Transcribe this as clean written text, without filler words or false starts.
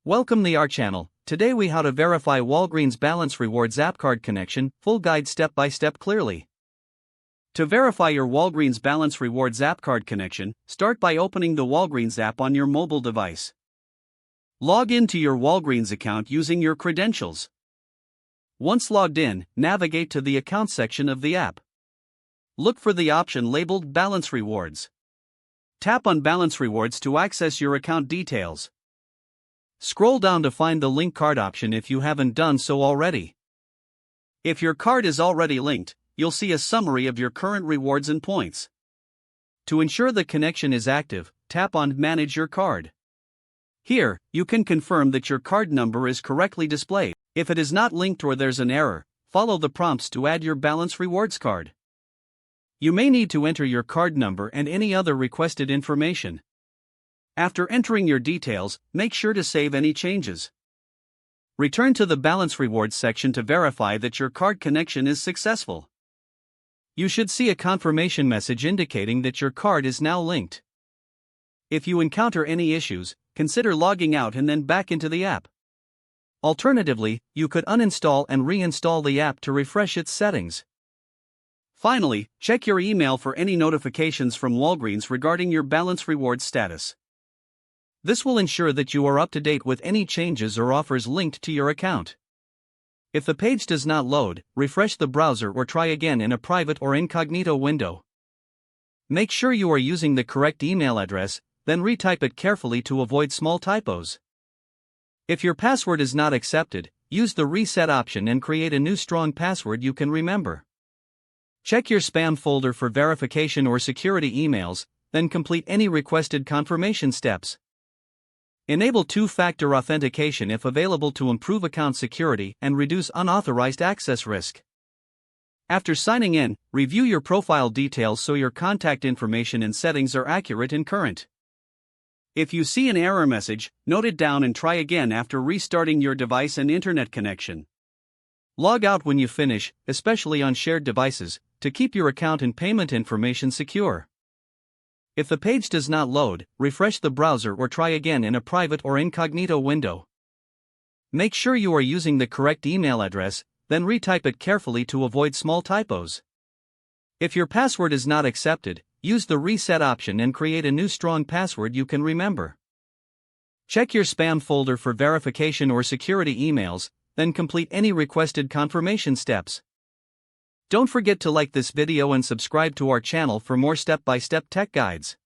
Welcome to our channel. Today we how to verify Walgreens Balance Rewards app card connection, full guide step by step clearly. To verify your Walgreens Balance Rewards app card connection, start by opening the Walgreens app on your mobile device. Log into your Walgreens account using your credentials. Once logged in, navigate to the account section of the app. Look for the option labeled Balance Rewards. Tap on Balance Rewards to access your account details. Scroll down to find the link card option if you haven't done so already. If your card is already linked, you'll see a summary of your current rewards and points. To ensure the connection is active, tap on Manage Your Card. Here, you can confirm that your card number is correctly displayed. If it is not linked or there's an error, follow the prompts to add your Balance Rewards card. You may need to enter your card number and any other requested information. After entering your details, make sure to save any changes. Return to the Balance Rewards section to verify that your card connection is successful. You should see a confirmation message indicating that your card is now linked. If you encounter any issues, consider logging out and then back into the app. Alternatively, you could uninstall and reinstall the app to refresh its settings. Finally, check your email for any notifications from Walgreens regarding your Balance Rewards status. This will ensure that you are up to date with any changes or offers linked to your account. If the page does not load, refresh the browser or try again in a private or incognito window. Make sure you are using the correct email address, then retype it carefully to avoid small typos. If your password is not accepted, use the reset option and create a new strong password you can remember. Check your spam folder for verification or security emails, then complete any requested confirmation steps. Enable two-factor authentication if available to improve account security and reduce unauthorized access risk. After signing in, review your profile details so your contact information and settings are accurate and current. If you see an error message, note it down and try again after restarting your device and internet connection. Log out when you finish, especially on shared devices, to keep your account and payment information secure. If the page does not load, refresh the browser or try again in a private or incognito window. Make sure you are using the correct email address, then retype it carefully to avoid small typos. If your password is not accepted, use the reset option and create a new strong password you can remember. Check your spam folder for verification or security emails, then complete any requested confirmation steps. Don't forget to like this video and subscribe to our channel for more step-by-step tech guides.